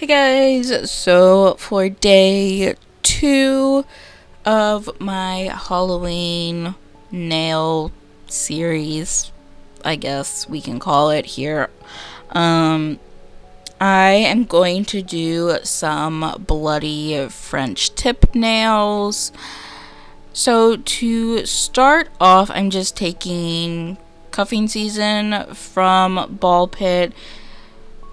Hey guys, so for day 2 of my Halloween nail series, I guess we can call it here, I am going to do some bloody French tip nails. So to start off, I'm just taking Cuffing Season from Ball Pit,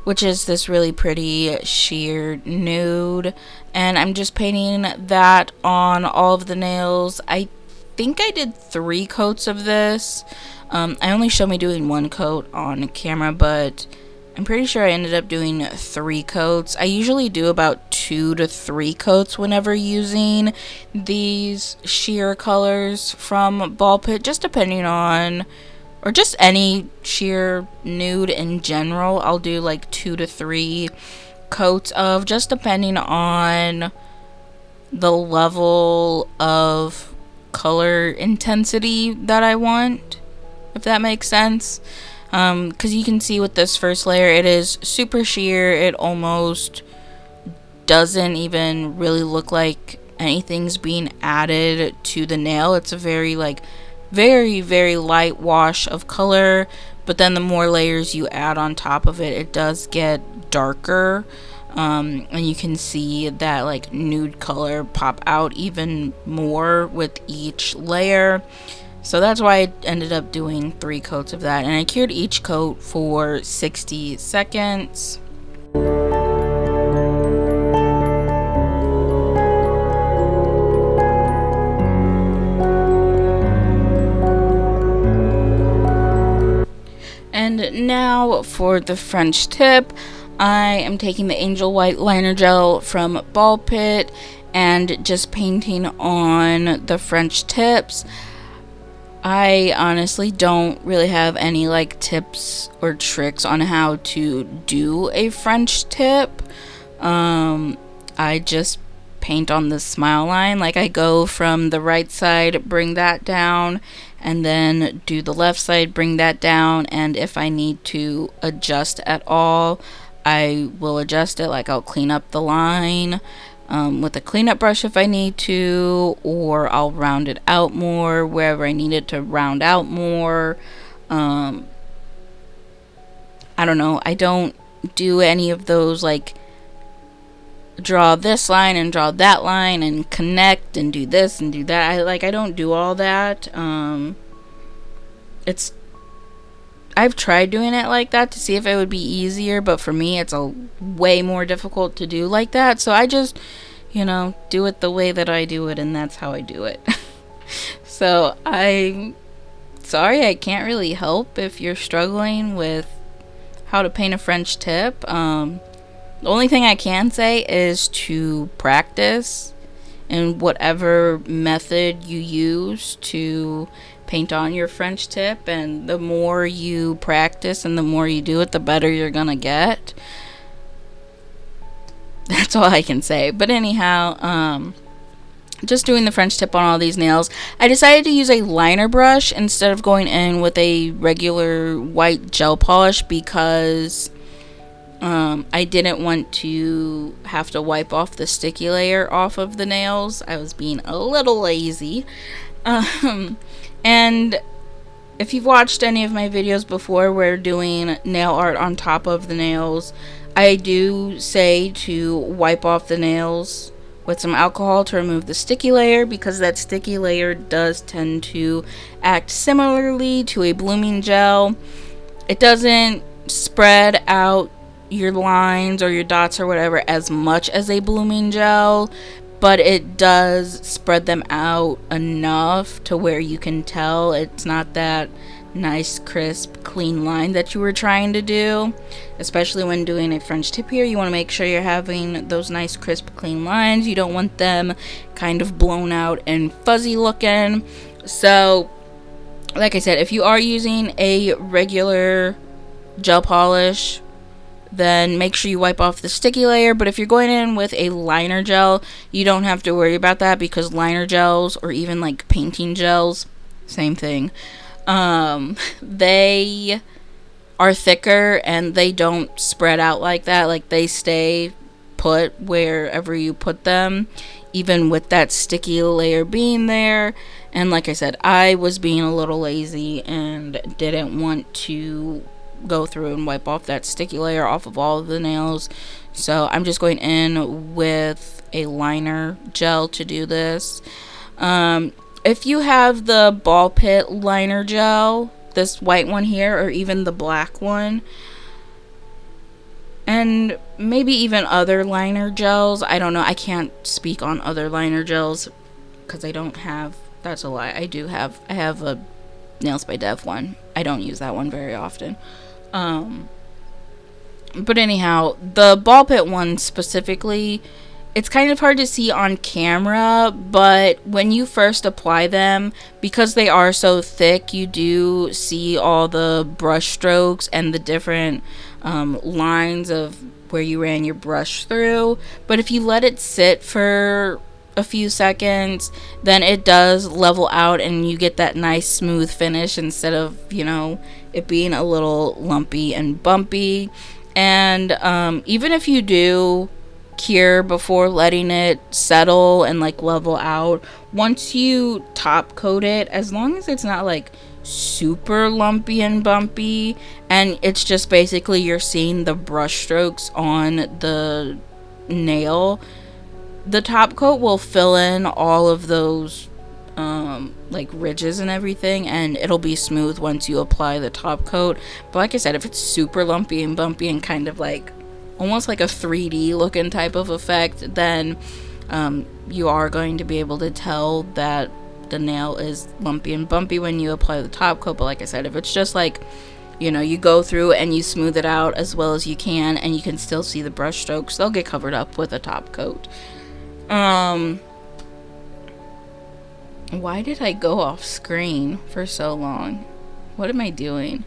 which is this really pretty sheer nude, and I'm just painting that on all of the nails. I think I did 3 coats of this. I only showed me doing 1 coat on camera, but I'm pretty sure I ended up doing 3 coats. I usually do about 2 to 3 coats whenever using these sheer colors from Ball Pit, just depending on, or just any sheer nude in general. I'll do like 2 to 3 coats of, just depending on the level of color intensity that I want, if that makes sense. Because you can see with this first layer, it is super sheer. It almost doesn't even really look like anything's being added to the nail. It's a very very light wash of color, but then the more layers you add on top of it, it does get darker, and you can see that like nude color pop out even more with each layer. So that's why I ended up doing 3 coats of that, and I cured each coat for 60 seconds. And now for the French tip, I am taking the Angel White liner gel from Ball Pit and just painting on the French tips. I honestly don't really have any like tips or tricks on how to do a French tip. I just paint on the smile line. Like, I go from the right side, bring that down, and then do the left side, bring that down, and if I need to adjust at all, I will adjust it. Like, I'll clean up the line with a cleanup brush if I need to, or I'll round it out more wherever I need it to round out more. I don't know. I don't do any of those like draw this line and draw that line and connect and do this and do that. I don't do all that. I've tried doing it like that to see if it would be easier, but for me it's a way more difficult to do like that. So I just, do it the way that I do it, and that's how I do it. So I'm sorry, I can't really help if you're struggling with how to paint a French tip. The only thing I can say is to practice in whatever method you use to paint on your French tip, and the more you practice and the more you do it, the better you're gonna get. That's all I can say. But anyhow, just doing the French tip on all these nails. I decided to use a liner brush instead of going in with a regular white gel polish because I didn't want to have to wipe off the sticky layer off of the nails. I was being a little lazy. And if you've watched any of my videos before where doing nail art on top of the nails, I do say to wipe off the nails with some alcohol to remove the sticky layer, because that sticky layer does tend to act similarly to a blooming gel. It doesn't spread out your lines or your dots or whatever as much as a blooming gel, but it does spread them out enough to where you can tell it's not that nice, crisp, clean line that you were trying to do. Especially when doing a French tip here, you want to make sure you're having those nice, crisp, clean lines. You don't want them kind of blown out and fuzzy looking. So, like I said, if you are using a regular gel polish, then make sure you wipe off the sticky layer. But if you're going in with a liner gel, you don't have to worry about that, because liner gels, or even like painting gels, same thing, they are thicker and they don't spread out like that. Like, they stay put wherever you put them, even with that sticky layer being there. And like I said, I was being a little lazy and didn't want to go through and wipe off that sticky layer off of all of the nails. So I'm just going in with a liner gel to do this. If you have the ball pit liner gel, this white one here, or even the black one, and maybe even other liner gels, I don't know, I can't speak on other liner gels because I don't have, that's a lie, I have a Nails by Dev one. I don't use that one very often. But anyhow, the ball pit one specifically, it's kind of hard to see on camera, but when you first apply them, because they are so thick, you do see all the brush strokes and the different lines of where you ran your brush through. But if you let it sit for a few seconds, then it does level out and you get that nice smooth finish instead of, it being a little lumpy and bumpy. And even if you do cure before letting it settle and like level out, once you top coat it, as long as it's not like super lumpy and bumpy and it's just basically you're seeing the brush strokes on the nail, the top coat will fill in all of those like ridges and everything, and it'll be smooth once you apply the top coat. But like I said, if it's super lumpy and bumpy and kind of like almost like a 3D looking type of effect, then you are going to be able to tell that the nail is lumpy and bumpy when you apply the top coat. But like I said, if it's just like, you go through and you smooth it out as well as you can and you can still see the brush strokes, they'll get covered up with a top coat. Why did I go off screen for so long? What am I doing?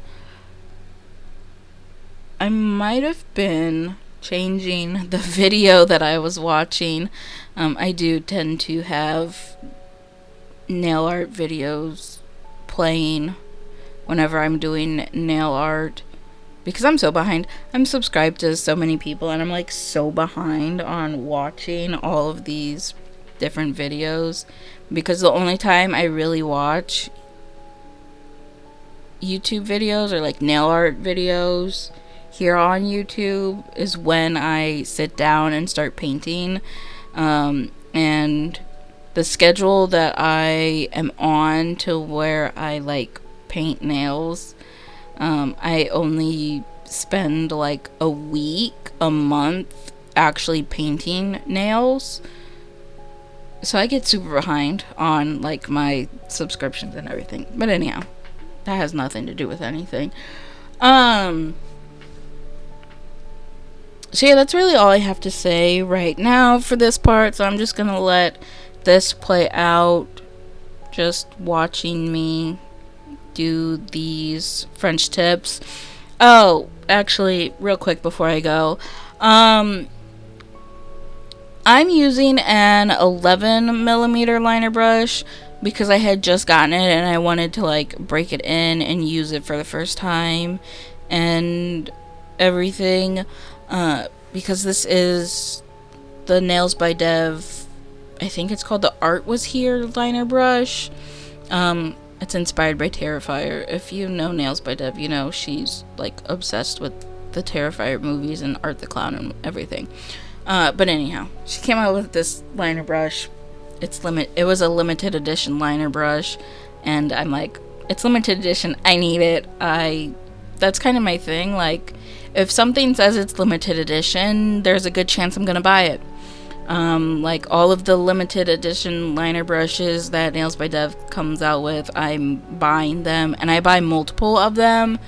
I might have been changing the video that I was watching. I do tend to have nail art videos playing whenever I'm doing nail art because I'm so behind. I'm subscribed to so many people and I'm like so behind on watching all of these different videos because the only time I really watch YouTube videos or like nail art videos here on YouTube is when I sit down and start painting. And the schedule that I am on to where I like paint nails, I only spend like a week, a month actually painting nails. So I get super behind on like my subscriptions and everything. But anyhow, that has nothing to do with anything. So yeah, that's really all I have to say right now for this part. So I'm just gonna let this play out, just watching me do these French tips. Oh, actually, real quick before I go, I'm using an 11mm liner brush because I had just gotten it and I wanted to like break it in and use it for the first time and everything. Because this is the Nails by Dev, I think it's called the Art Was Here liner brush. It's inspired by Terrifier. If you know Nails by Dev, you know she's like obsessed with the Terrifier movies and Art the Clown and everything. But anyhow, she came out with this liner brush. It was a limited edition liner brush, and I'm like, it's limited edition, I need it. That's kind of my thing. Like, if something says it's limited edition, there's a good chance I'm gonna buy it. Like all of the limited edition liner brushes that Nails by Dev comes out with, I'm buying them, and I buy multiple of them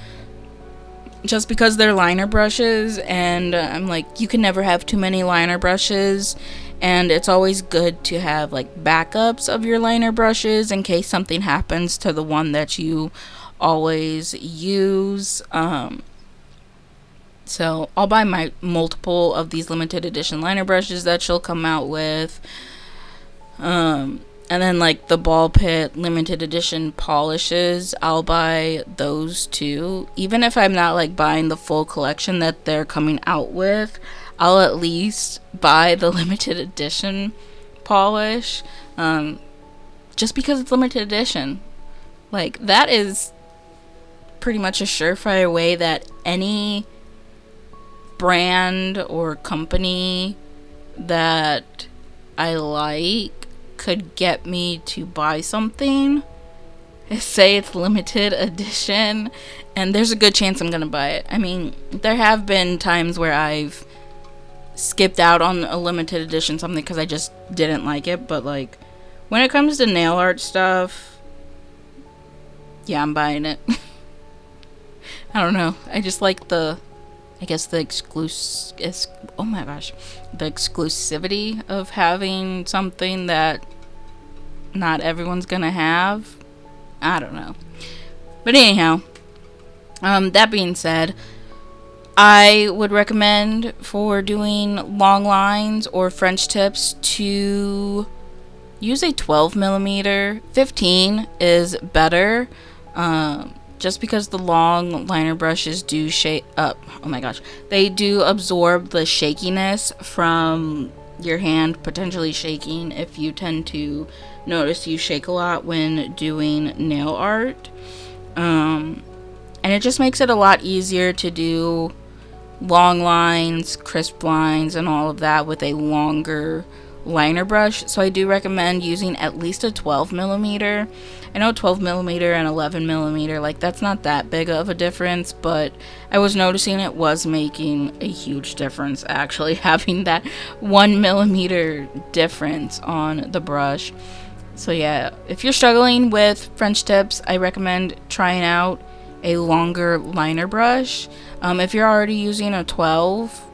just because they're liner brushes, and I'm like, you can never have too many liner brushes, and it's always good to have like backups of your liner brushes in case something happens to the one that you always use. So I'll buy my multiple of these limited edition liner brushes that she'll come out with. And then like the ball pit limited edition polishes, I'll buy those too. Even if I'm not like buying the full collection that they're coming out with, I'll at least buy the limited edition polish, just because it's limited edition. Like, that is pretty much a surefire way that any brand or company that I like could get me to buy something. Say it's limited edition, and there's a good chance I'm gonna buy it. I mean, there have been times where I've skipped out on a limited edition something because I just didn't like it, but like, when it comes to nail art stuff, yeah, I'm buying it. I don't know. I just like the oh my gosh, the exclusivity of having something that not everyone's gonna have. I don't know. But anyhow, that being said, I would recommend for doing long lines or French tips to use a 12mm. 15 is better. Just because the long liner brushes do shake up. Oh my gosh. They do absorb the shakiness from your hand potentially shaking if you tend to notice you shake a lot when doing nail art. And it just makes it a lot easier to do long lines, crisp lines, and all of that with a longer liner brush. So I do recommend using at least a 12mm. I know 12mm and 11mm, like, that's not that big of a difference, but I was noticing it was making a huge difference actually, having that 1mm difference on the brush. So yeah, if you're struggling with French tips, I recommend trying out a longer liner brush. If you're already using a 12,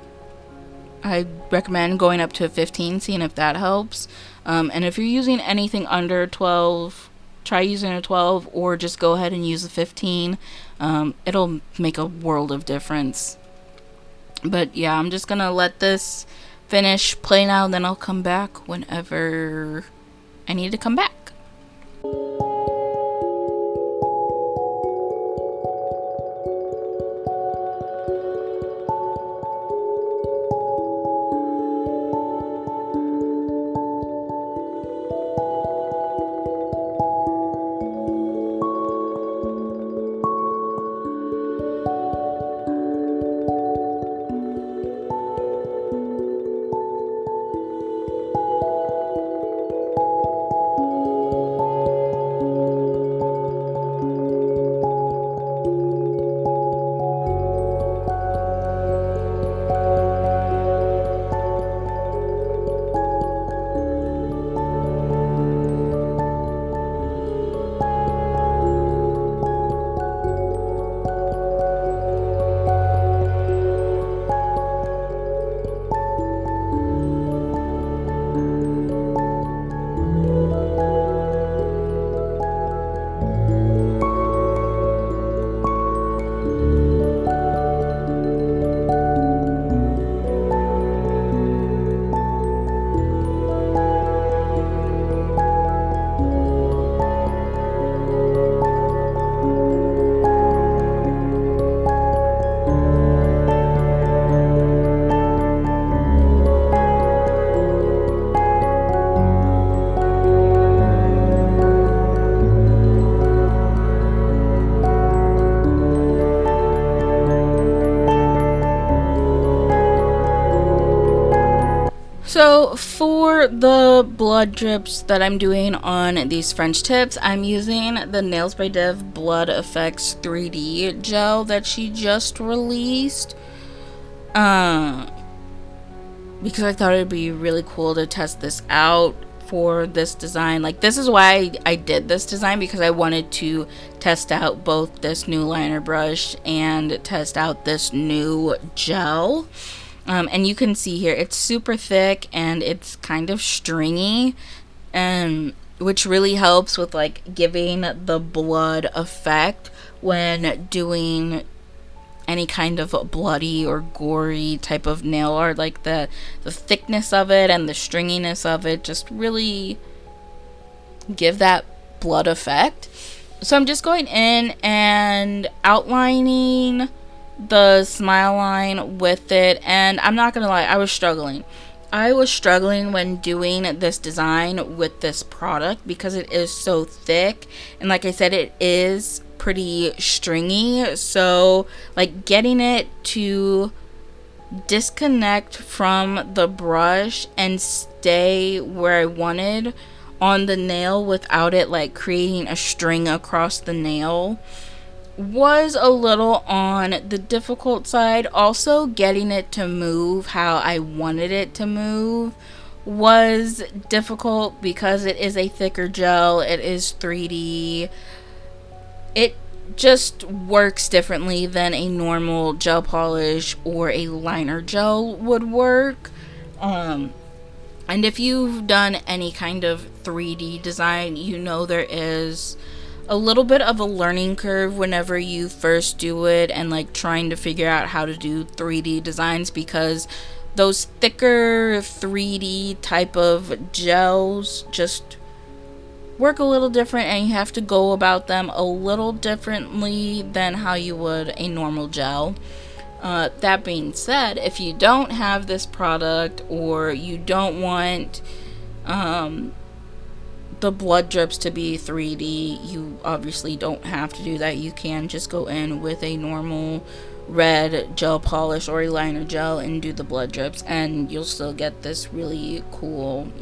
I recommend going up to a 15, seeing if that helps. And if you're using anything under 12, try using a 12 or just go ahead and use a 15. It'll make a world of difference. But yeah, I'm just gonna let this finish play now, and then I'll come back whenever I need to come back. So for the blood drips that I'm doing on these French tips, I'm using the Nails by Dev Blood Effects 3D gel that she just released. Because I thought it'd be really cool to test this out for this design. Like, this is why I did this design, because I wanted to test out both this new liner brush and test out this new gel. And you can see here, it's super thick and it's kind of stringy, which really helps with like giving the blood effect when doing any kind of bloody or gory type of nail art. Like the thickness of it and the stringiness of it just really give that blood effect. So I'm just going in and outlining the smile line with it, and I'm not gonna lie, I was struggling. I was struggling when doing this design with this product because it is so thick, and like I said, it is pretty stringy, so like getting it to disconnect from the brush and stay where I wanted on the nail without it like creating a string across the nail was a little on the difficult side. Also, getting it to move how I wanted it to move was difficult because it is a thicker gel, it is 3D. It just works differently than a normal gel polish or a liner gel would work. And if you've done any kind of 3D design, you know there is a little bit of a learning curve whenever you first do it and like trying to figure out how to do 3D designs, because those thicker 3D type of gels just work a little different, and you have to go about them a little differently than how you would a normal gel. That being said, if you don't have this product or you don't want the blood drips to be 3D, you obviously don't have to do that. You can just go in with a normal red gel polish or a liner gel and do the blood drips, and you'll still get this really cool,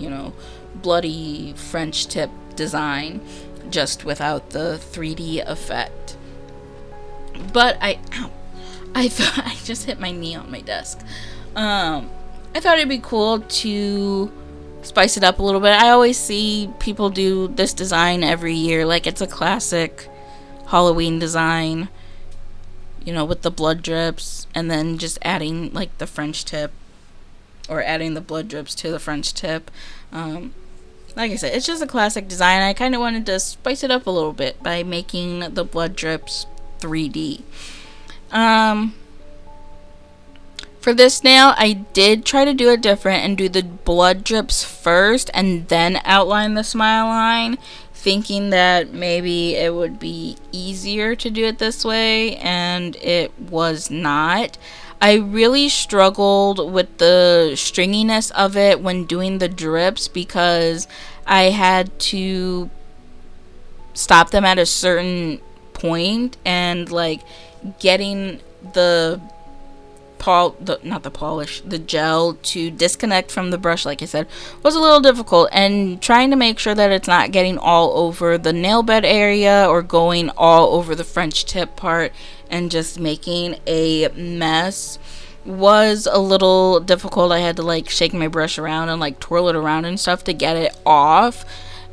bloody French tip design, just without the 3D effect. But I thought I just hit my knee on my desk. I thought it'd be cool to spice it up a little bit. I always see people do this design every year, like it's a classic Halloween design, with the blood drips, and then just adding like the French tip, or adding the blood drips to the French tip. Like I said, it's just a classic design. I kind of wanted to spice it up a little bit by making the blood drips 3D. For this nail, I did try to do it different and do the blood drips first and then outline the smile line, thinking that maybe it would be easier to do it this way, and it was not. I really struggled with the stringiness of it when doing the drips because I had to stop them at a certain point, and like getting the gel to disconnect from the brush, like I said, was a little difficult, and trying to make sure that it's not getting all over the nail bed area or going all over the French tip part and just making a mess was a little difficult. I had to like shake my brush around and like twirl it around and stuff to get it off.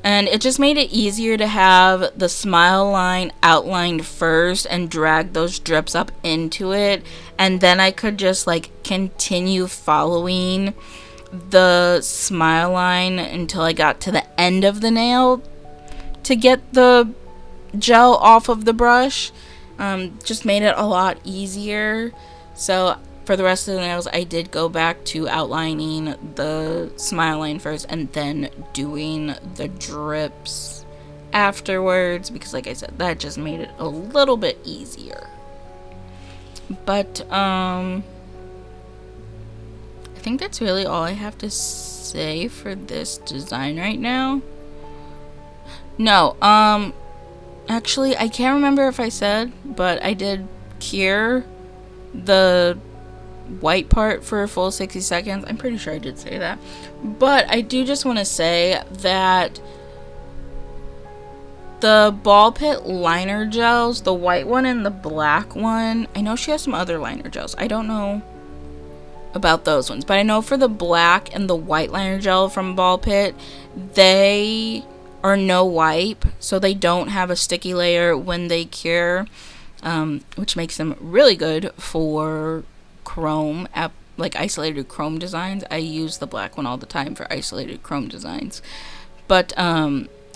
And it just made it easier to have the smile line outlined first and drag those drips up into it. And then I could just like continue following the smile line until I got to the end of the nail to get the gel off of the brush. Just made it a lot easier. So for the rest of the nails, I did go back to outlining the smile line first and then doing the drips afterwards, because like I said, that just made it a little bit easier. But I think that's really all I have to say for this design right now. No, actually I can't remember if I said, but I did cure the white part for a full 60 seconds. I'm pretty sure I did say that. But I do just want to say that the ball pit liner gels, the white one and the black one, I know she has some other liner gels. I don't know about those ones, but I know for the black and the white liner gel from Ball Pit, they are no wipe, so they don't have a sticky layer when they cure, which makes them really good for chrome, like isolated chrome designs. I use the black one all the time for isolated chrome designs. But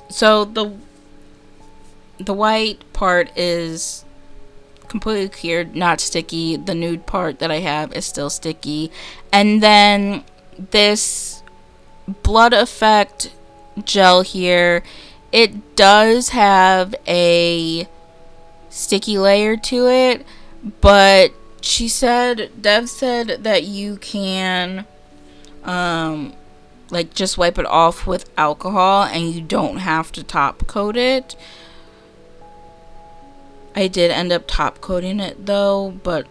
so the white part is completely cured, not sticky. The nude part that I have is still sticky. And then this blood effect gel here, it does have a sticky layer to it, but Dev said that you can, um, like, just wipe it off with alcohol and you don't have to top coat it. I did end up top coating it though, but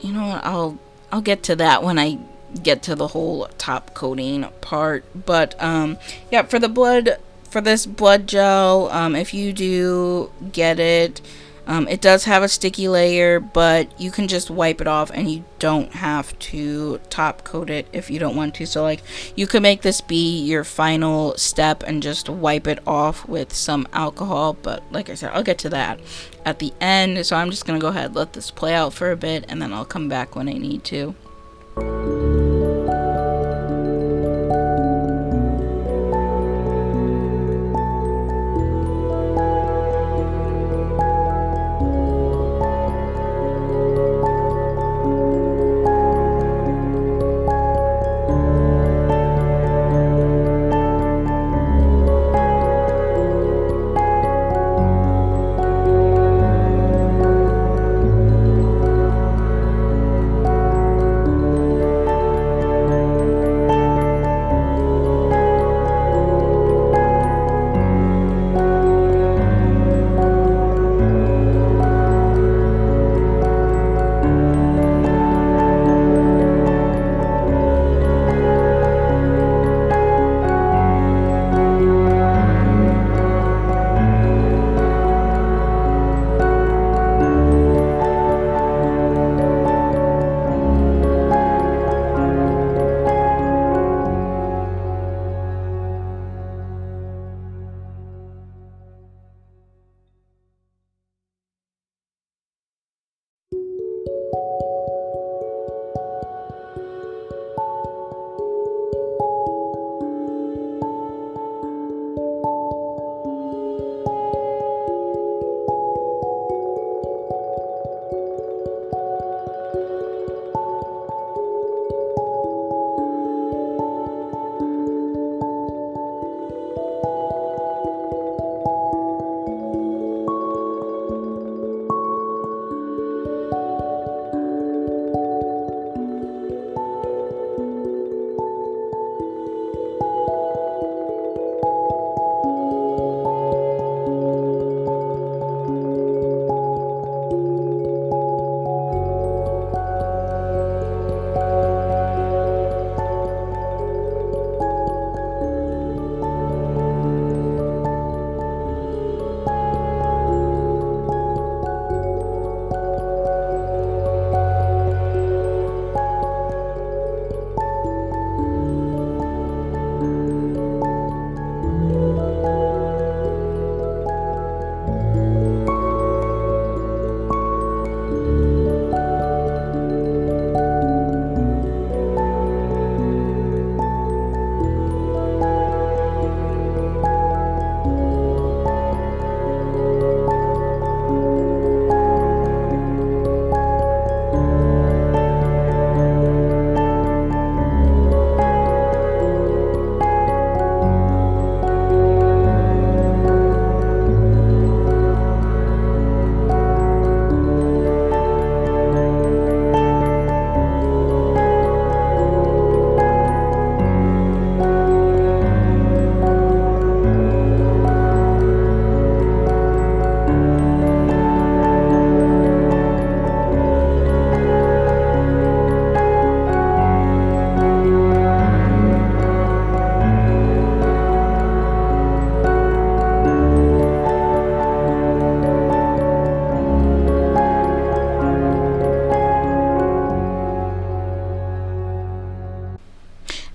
you know what? I'll get to that when I get to the whole top coating part. But yeah, for this blood gel, if you do get it, it does have a sticky layer, but you can just wipe it off and you don't have to top coat it if you don't want to. So like, you could make this be your final step and just wipe it off with some alcohol, but like I said, I'll get to that at the end. So I'm just gonna go ahead and let this play out for a bit, and then I'll come back when I need to.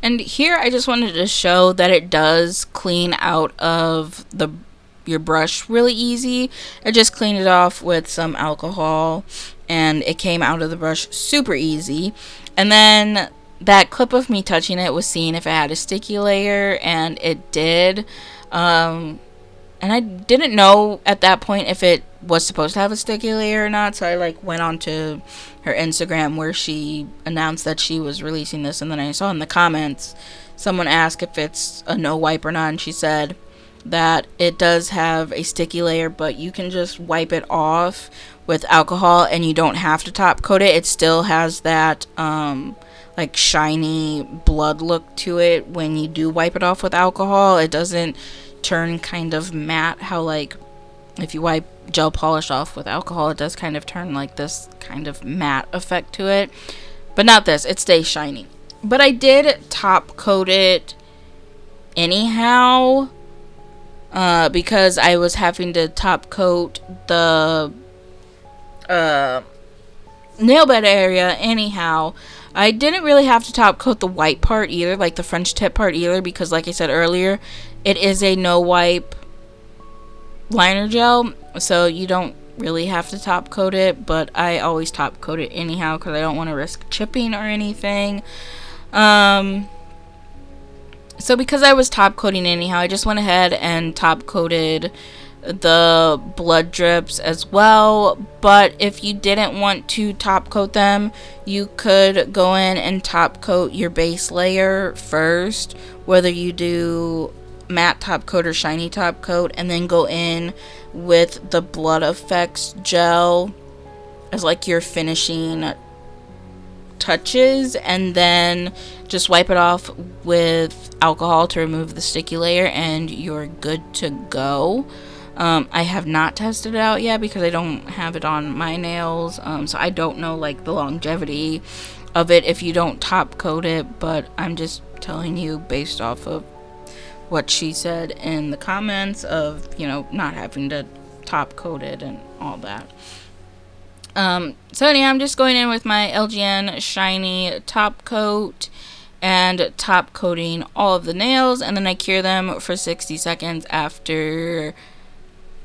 And here I just wanted to show that it does clean out of your brush really easy. I just cleaned it off with some alcohol and it came out of the brush super easy. And then that clip of me touching it was seeing if it had a sticky layer, and it did. And I didn't know at that point if it was supposed to have a sticky layer or not, so I like went on to her Instagram where she announced that she was releasing this, and then I saw in the comments someone asked if it's a no wipe or not, and she said that it does have a sticky layer, but you can just wipe it off with alcohol and you don't have to top coat it. It still has that like shiny blood look to it when you do wipe it off with alcohol. It doesn't turn kind of matte, how like if you wipe gel polish off with alcohol, it does kind of turn like this kind of matte effect to it, but not this. It stays shiny. But I did top coat it anyhow, because I was having to top coat the nail bed area anyhow. I didn't really have to top coat the white part either, like the French tip part either, because like I said earlier, it is a no wipe liner gel, so you don't really have to top coat it, but I always top coat it anyhow because I don't want to risk chipping or anything. So because I was top coating anyhow, I just went ahead and top coated the blood drips as well. But if you didn't want to top coat them, you could go in and top coat your base layer first, whether you do matte top coat or shiny top coat, and then go in with the blood effects gel as like your finishing touches, and then just wipe it off with alcohol to remove the sticky layer and you're good to go. I have not tested it out yet because I don't have it on my nails, so I don't know like the longevity of it if you don't top coat it, but I'm just telling you based off of what she said in the comments of, you know, not having to top coat it and all that. So anyhow, I'm just going in with my LGN shiny top coat and top coating all of the nails, and then I cure them for 60 seconds after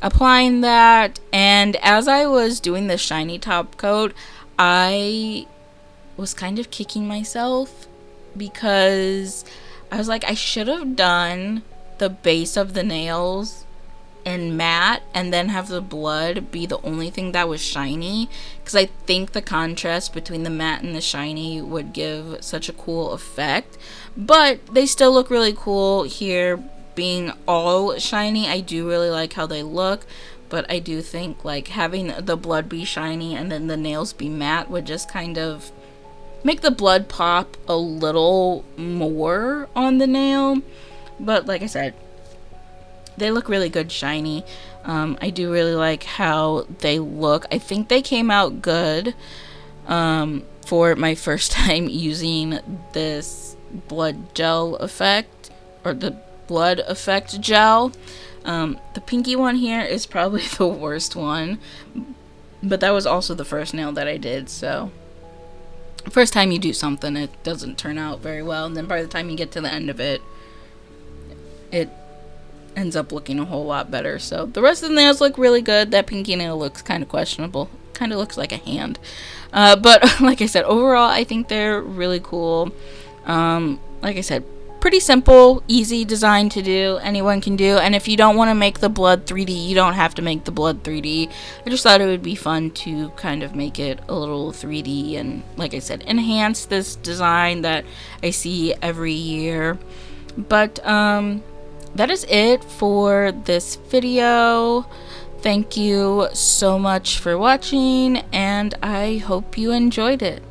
applying that. And as I was doing the shiny top coat, I was kind of kicking myself because I was like, I should have done the base of the nails in matte and then have the blood be the only thing that was shiny, because I think the contrast between the matte and the shiny would give such a cool effect. But they still look really cool here being all shiny. I do really like how they look, but I do think like having the blood be shiny and then the nails be matte would just kind of make the blood pop a little more on the nail. But like I said, they look really good shiny. I do really like how they look. I think they came out good for my first time using this blood gel effect, or the blood effect gel. The pinky one here is probably the worst one, but that was also the first nail that I did, so first time you do something, it doesn't turn out very well, and then by the time you get to the end of it, it ends up looking a whole lot better. So the rest of the nails look really good. That pinky nail looks kind of questionable. Kind of looks like a hand. But like I said, overall, I think they're really cool. Like I said, pretty simple, easy design to do. Anyone can do. And if you don't want to make the blood 3D, you don't have to make the blood 3D. I just thought it would be fun to kind of make it a little 3D and, like I said, enhance this design that I see every year. But that is it for this video. Thank you so much for watching, and I hope you enjoyed it.